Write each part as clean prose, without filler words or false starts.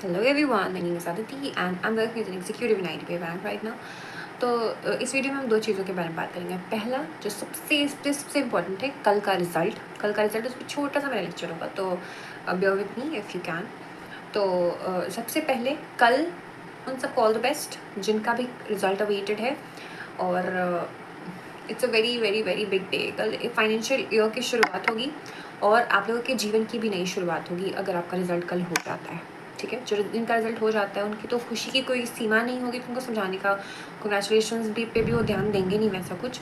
Hello everyone, my name is Aditi and I'm working as an executive in IDBI Bank right now. तो इस video में हम दो चीज़ों के बारे में बात करेंगे। पहला जो सबसे इम्पोर्टेंट है, कल का रिज़ल्ट उसमें छोटा सा मेरा लेक्चर होगा, तो bear with me if you can. तो सबसे पहले कल उन सबको ऑल द बेस्ट जिनका भी रिज़ल्ट अवेटेड है। और it's a very very very big day. कल फाइनेंशियल ईयर की शुरुआत होगी और आप लोगों के जीवन की भी नई शुरुआत होगी अगर आपका रिज़ल्ट कल हो जाता है। ठीक है, जो जिनका रिज़ल्ट हो जाता है उनकी तो खुशी की कोई सीमा नहीं होगी, तो उनको समझाने का कंग्रेचुलेशंस भी पे भी वो ध्यान देंगे नहीं, वैसा कुछ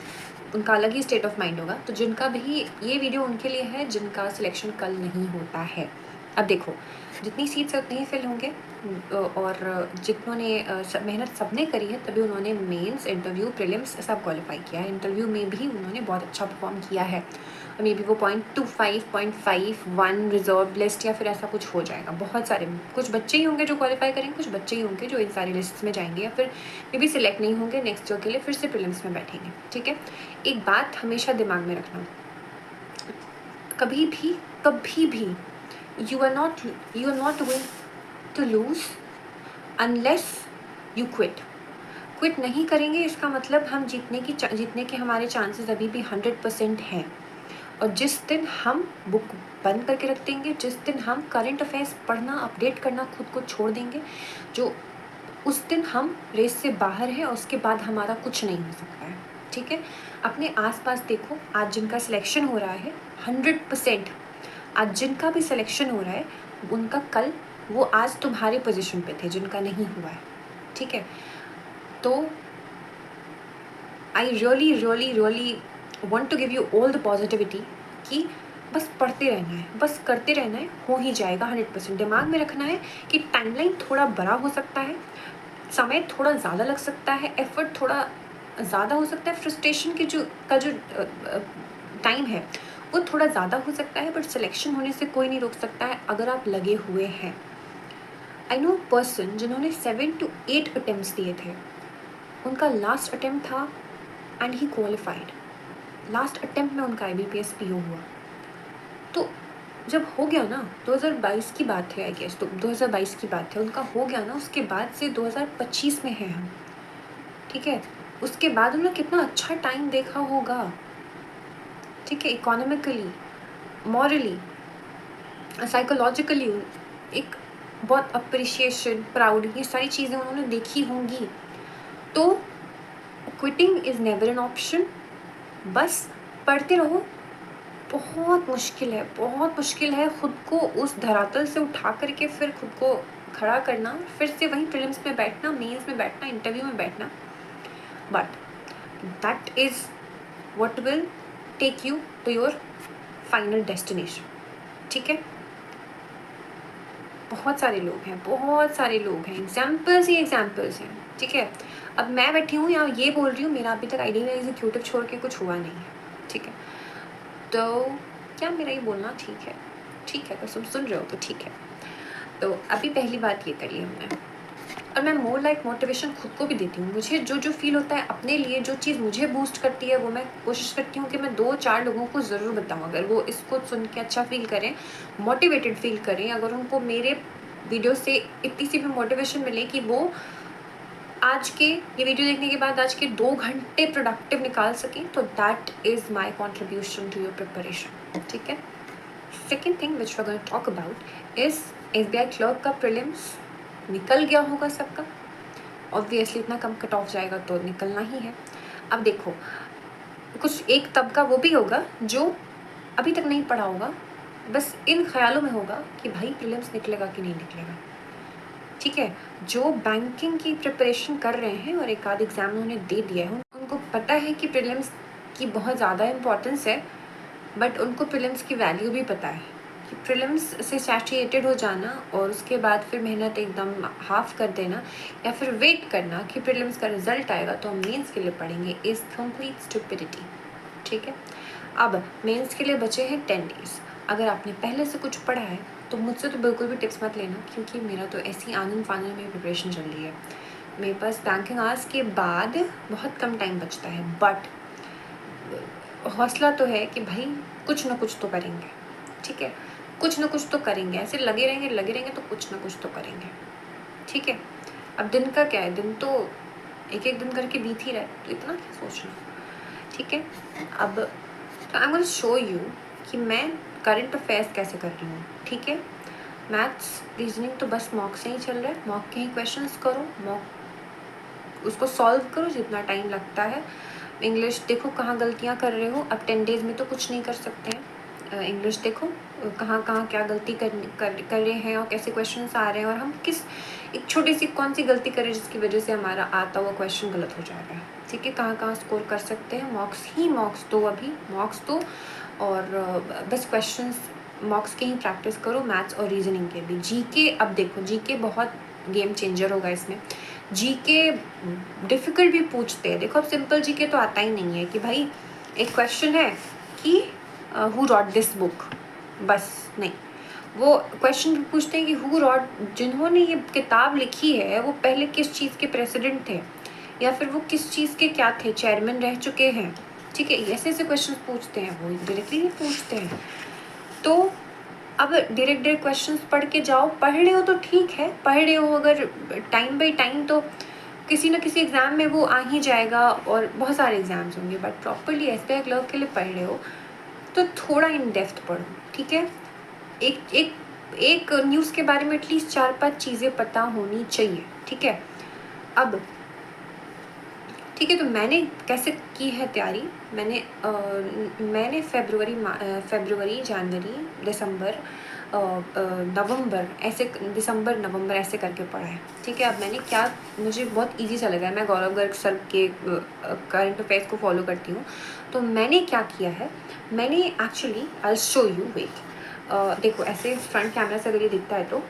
उनका अलग ही स्टेट ऑफ माइंड होगा। तो जिनका भी ये वीडियो उनके लिए है जिनका सिलेक्शन कल नहीं होता है। अब देखो, जितनी सीट्स उतनी ही फिल होंगे और जितनों ने मेहनत सबने करी है तभी उन्होंने मेंस, इंटरव्यू, प्रीलिम्स सब क्वालिफाई किया है। इंटरव्यू में भी उन्होंने बहुत अच्छा परफॉर्म किया है। मे बी वो 0.25, 0.51 रिजर्व लिस्ट या फिर ऐसा कुछ हो जाएगा। बहुत सारे, कुछ बच्चे ही होंगे जो क्वालिफाई करेंगे, कुछ बच्चे ही होंगे जो इन सारी लिस्ट में जाएंगे या फिर मे बी सिलेक्ट नहीं होंगे, नेक्स्ट ईयर के लिए फिर से प्रीलिम्स में बैठेंगे। ठीक है, एक बात हमेशा दिमाग में रखना, कभी भी you are not going to lose unless you quit नहीं करेंगे। इसका मतलब हम जीतने के हमारे चांसेस अभी भी 100% हैं। और जिस दिन हम बुक बंद करके रख देंगे, जिस दिन हम करंट अफेयर्स पढ़ना, अपडेट करना खुद को छोड़ देंगे, जो उस दिन हम रेस से बाहर हैं और उसके बाद हमारा कुछ नहीं हो सकता है। ठीक है, अपने आसपास देखो, आज जिनका सिलेक्शन हो रहा है 100%, आज जिनका भी सिलेक्शन हो रहा है उनका कल वो आज तुम्हारे पोजीशन पे थे जिनका नहीं हुआ है। ठीक है, तो I really want to give you all the positivity कि बस पढ़ते रहना है, बस करते रहना है, हो ही जाएगा 100%। दिमाग में रखना है कि टाइमलाइन थोड़ा बड़ा हो सकता है, समय थोड़ा ज़्यादा लग सकता है, एफर्ट थोड़ा ज़्यादा हो सकता है, फ्रस्ट्रेशन की जो टाइम है वो थोड़ा ज़्यादा हो सकता है, बट सिलेक्शन होने से कोई नहीं रोक सकता है अगर आप लगे हुए हैं। आई नो पर्सन जिन्होंने 7 to 8 अटेम्प्ट्स दिए थे, उनका लास्ट अटेम्प्ट था and he qualified. Last attempt में उनका IBPS PO हुआ। तो जब हो गया ना, 2022 की बात है आई गेस, तो 2022 की बात है, उनका हो गया ना, उसके बाद से 2025 में है हम। ठीक है, उसके बाद उन्होंने कितना अच्छा टाइम देखा होगा। ठीक है, इकोनॉमिकली, मॉरली, साइकोलॉजिकली एक बहुत अप्रिशिएशन, प्राउड, ये सारी चीज़ें उन्होंने देखी होंगी। तो quitting is never an option. बस पढ़ते रहो। बहुत मुश्किल है खुद को उस धरातल से उठा करके फिर खुद को खड़ा करना, फिर से वहीं प्रीलिम्स में बैठना, मेंस में बैठना, इंटरव्यू में बैठना, but that is what will take you to your final destination. ठीक है, बहुत सारे लोग हैं, एग्जाम्पल्स हैं। ठीक है, अब मैं बैठी हूँ यहाँ ये बोल रही हूँ, मेरा अभी तक आईडी में एग्जीक्यूटिव छोड़ के कुछ हुआ नहीं है। ठीक है, तो क्या मेरा ये बोलना ठीक है? अगर सुन रहे हो तो ठीक है। तो अभी पहली बात ये करी हमने, और मैं मोर लाइक मोटिवेशन खुद को भी देती हूँ। मुझे जो फील होता है अपने लिए, जो चीज़ मुझे बूस्ट करती है, वो मैं कोशिश करती हूँ कि मैं 2-4 लोगों को ज़रूर बताऊँ। अगर वो इसको सुन के अच्छा फील करें, मोटिवेटेड फील करें, अगर उनको मेरे वीडियो से इतनी सी भी मोटिवेशन मिले कि वो आज के ये वीडियो देखने के बाद आज के 2 घंटे प्रोडक्टिव निकाल सकें, तो that is my contribution to your preparation. ठीक है, second thing which we are going to talk about is SBI clerk का प्रीलिम्स निकल गया होगा सबका। ऑब्वियसली इतना कम कट ऑफ जाएगा तो निकलना ही है। अब देखो, कुछ एक तबका वो भी होगा जो अभी तक नहीं पढ़ा होगा, बस इन ख्यालों में होगा कि भाई प्रीलिम्स निकलेगा कि नहीं निकलेगा। ठीक है, जो बैंकिंग की प्रिपरेशन कर रहे हैं और एक आध एग्ज़ाम उन्होंने दे दिया है, उनको पता है कि प्रीलिम्स की बहुत ज़्यादा इम्पोर्टेंस है, बट उनको प्रीलिम्स की वैल्यू भी पता है कि प्रीलिम्स से सैचुरेटेड हो जाना और उसके बाद फिर मेहनत एकदम हाफ कर देना या फिर वेट करना कि प्रीलिम्स का रिजल्ट आएगा तो हम मेंस के लिए पढ़ेंगे इज़ कंप्लीट स्टुपिडिटी। ठीक है, अब मेंस के लिए बचे हैं 10 डेज़। अगर आपने पहले से कुछ पढ़ा है तो मुझसे तो बिल्कुल भी टिप्स मत लेना, क्योंकि मेरा तो ऐसी आनंद फानंद में प्रिपरेशन चल रही है। मेरे पास बैंकिंग आवर्स के बाद बहुत कम टाइम बचता है, बट हौसला तो है कि भाई कुछ ना कुछ तो करेंगे। ठीक है, कुछ ना कुछ तो करेंगे, ऐसे लगे रहेंगे तो कुछ ना कुछ तो करेंगे, ठीक है। अब दिन का क्या है, दिन तो एक एक दिन करके बीत ही रहा है, तो इतना क्या सोचना, ठीक है। अब तो I am going to show you कि मैं करंट अफेयर्स कैसे कर रही हूँ, ठीक है। मैथ्स रीजनिंग तो बस मॉक से ही चल रहा है, मॉक के ही क्वेश्चंस करो, मॉक उसको सॉल्व करो जितना टाइम लगता है। इंग्लिश देखो कहाँ गलतियाँ कर रहे हो, अब 10 डेज़ में तो कुछ नहीं कर सकते हैं। इंग्लिश देखो कहाँ कहाँ क्या गलती कर रहे हैं और कैसे क्वेश्चंस आ रहे हैं, और हम किस एक छोटी सी कौन सी गलती करें जिसकी वजह से हमारा आता हुआ क्वेश्चन गलत हो जा रहा है, ठीक है। कहाँ कहाँ स्कोर कर सकते हैं, मॉक्स दो, अभी मॉक्स दो, और बस क्वेश्चंस मॉक्स के ही प्रैक्टिस करो, मैथ्स और रीजनिंग के भी। जीके अब देखो, जीके बहुत गेम चेंजर होगा इसमें। जीके डिफ़िकल्ट भी पूछते हैं, देखो अब सिंपल जीके तो आता ही नहीं है कि भाई एक क्वेश्चन है कि हु रॉट दिस बुक, बस नहीं, वो क्वेश्चन भी पूछते हैं कि हु रॉट, जिन्होंने ये किताब लिखी है वो पहले किस चीज़ के प्रेसिडेंट थे, या फिर वो किस चीज़ के क्या थे, चेयरमैन रह चुके हैं, ठीक है। ऐसे ऐसे क्वेश्चन पूछते हैं, वो डायरेक्टली नहीं पूछते हैं। तो अब डायरेक्ट क्वेश्चंस पढ़ के जाओ, पढ़ रहे हो तो ठीक है, पढ़ रहे हो अगर टाइम बाई टाइम तो किसी न किसी एग्ज़ाम में वो आ ही जाएगा, और बहुत सारे एग्ज़ाम्स होंगे, बट प्रॉपरली एसबीआई क्लर्क के लिए पढ़ रहे हो तो थोड़ा इन डेप्थ पढ़ो, ठीक है। एक एक एक न्यूज़ के बारे में एटलीस्ट 4-5 चीज़ें पता होनी चाहिए, ठीक है। अब ठीक है, तो मैंने कैसे की है तैयारी, मैंने फरवरी, जनवरी, दिसंबर, नवंबर, ऐसे दिसंबर नवंबर ऐसे करके पढ़ा है, ठीक है। अब मैंने क्या, मुझे बहुत इजी सा लगा है, मैं गौरव गर्ग सर के करंट अफेयर्स को फॉलो करती हूँ, तो मैंने क्या किया है, मैंने actually I show you, wait, देखो ऐसे फ्रंट कैमरा से अगर ये दिखता है तो,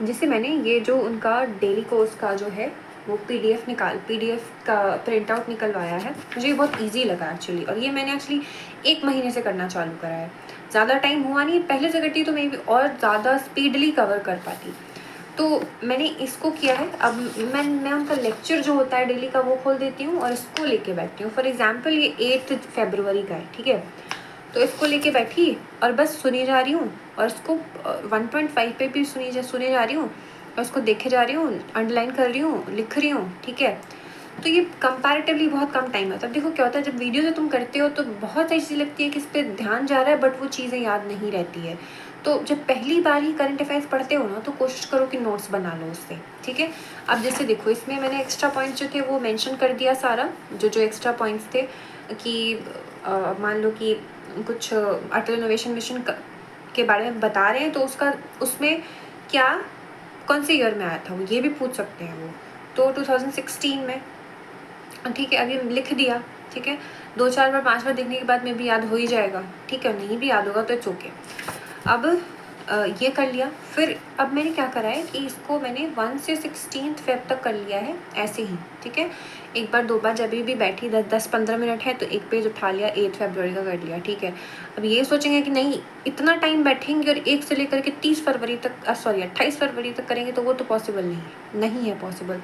जिससे मैंने ये जो उनका डेली कोर्स का जो है वो पीडीएफ का प्रिंट आउट निकलवाया है, मुझे ये बहुत इजी लगा एक्चुअली, और ये मैंने एक्चुअली 1 महीने से करना चालू करा है, ज़्यादा टाइम हुआ नहीं, पहले से करती तो मैं भी और ज़्यादा स्पीडली कवर कर पाती, तो मैंने इसको किया है। अब मैं उनका लेक्चर जो होता है डेली का वो खोल देती हूँ और इसको लेके बैठती हूँ। फॉर एग्जांपल ये 8 फरवरी का है, ठीक है, तो इसको लेके बैठी और बस सुनी जा रही हूँ, और इसको 1.5 पे भी सुने जा रही हूँ, और उसको देखे जा रही हूँ, अंडरलाइन कर रही हूँ, लिख रही हूँ, ठीक है। तो ये कंपैरेटिवली बहुत कम टाइम होता है। अब देखो क्या होता है, जब वीडियो से तुम करते हो तो बहुत ऐसी लगती है कि इस पर ध्यान जा रहा है, बट वो चीज़ें याद नहीं रहती है। तो जब पहली बार ही करंट अफेयर्स पढ़ते हो ना, तो कोशिश करो कि नोट्स बना लो उससे, ठीक है। अब जैसे देखो, इसमें मैंने एक्स्ट्रा पॉइंट्स जो थे वो मेंशन कर दिया सारा, जो एक्स्ट्रा पॉइंट्स थे, कि मान लो कि कुछ अटल इनोवेशन मिशन के बारे में बता रहे हैं, तो उसमें क्या कौन से ईयर में आया था, वो ये भी पूछ सकते हैं वो, तो 2016 में, ठीक है। अभी लिख दिया, ठीक है, 2-4 बार 5 बार देखने के बाद में भी याद हो ही जाएगा, ठीक है। नहीं भी याद होगा तो इट्स ओके। अब ये कर लिया, फिर अब मैंने क्या करा है कि इसको मैंने 1 से 16 फेब तक कर लिया है ऐसे ही, ठीक है। एक बार 2 बार जब भी बैठी 10-15 मिनट है तो एक पेज उठा लिया, 8 फरवरी का कर लिया, ठीक है। अब ये सोचेंगे कि नहीं इतना टाइम बैठेंगे और 1 से लेकर के 30 फरवरी तक, 28 फरवरी तक करेंगे, तो वो तो पॉसिबल नहीं है पॉसिबल।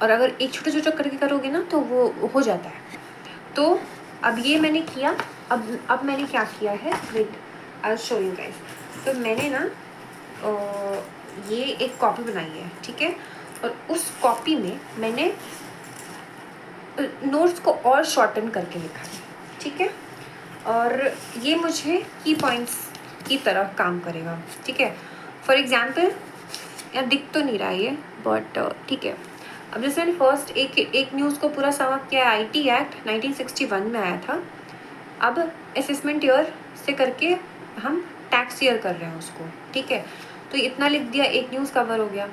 और अगर एक छोटा करके करोगे ना तो वो हो जाता है। तो अब ये मैंने किया। अब मैंने क्या किया है, wait I will show you guys. तो मैंने ना ये एक कॉपी बनाई है, ठीक है, और उस कॉपी में मैंने नोट्स को और शॉर्टन करके लिखा है, ठीक है। और ये मुझे की पॉइंट्स की तरह काम करेगा, ठीक है। फॉर एग्जाम्पल, यार दिख तो नहीं रहा ये, बट ठीक है। अब जैसे मैंने फर्स्ट एक न्यूज़ को पूरा समाप्त किया है, IT एक्ट 1961 में आया था। अब असेसमेंट ईयर से करके हम टैक्स ईयर कर रहे हैं उसको, ठीक है। तो इतना लिख दिया, एक न्यूज़ कवर हो गया।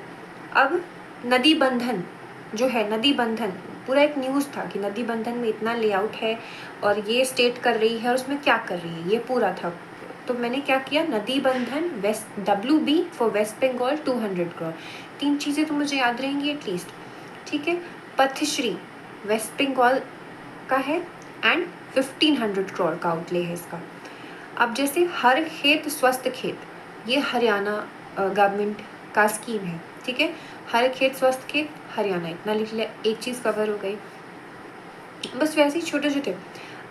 अब नदी बंधन जो है, नदी बंधन पूरा एक न्यूज़ था कि नदी बंधन में इतना लेआउट है और ये स्टेट कर रही है और उसमें क्या कर रही है, ये पूरा था। तो मैंने क्या किया, नदी बंधन west, WB for West Bengal 200 crore, 3 चीज़ें तो मुझे याद रहेंगी एटलीस्ट, ठीक है। पथश्री वेस्ट बंगाल का है एंड 1500 करोड़ का आउटले है इसका। अब जैसे हर खेत स्वस्थ खेत, ये हरियाणा गवर्नमेंट का स्कीम है, ठीक है। हर खेत स्वस्थ खेत हरियाणा, इतना लिख लिया, एक चीज़ कवर हो गई। बस वैसे ही छोटे छोटे।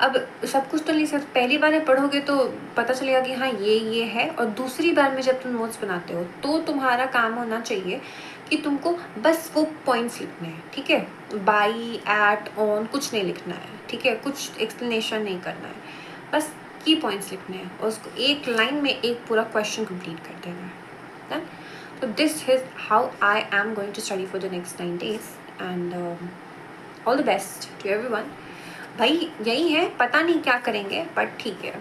अब सब कुछ तो नहीं, सिर्फ पहली बार में पढ़ोगे तो पता चलेगा कि हाँ ये है, और दूसरी बार में जब तुम नोट्स बनाते हो तो तुम्हारा काम होना चाहिए कि तुमको बस वो पॉइंट्स लिखने हैं, ठीक है, बाई, एट, ऑन कुछ नहीं लिखना है, ठीक है, कुछ एक्सप्लेनेशन नहीं करना है, बस की पॉइंट्स लिखने हैं और उसको एक लाइन में एक पूरा क्वेश्चन कंप्लीट कर देना है। तो this is how I am going to study for the next 9 days and all the best to everyone. भाई यही है, पता नहीं क्या करेंगे बट ठीक है।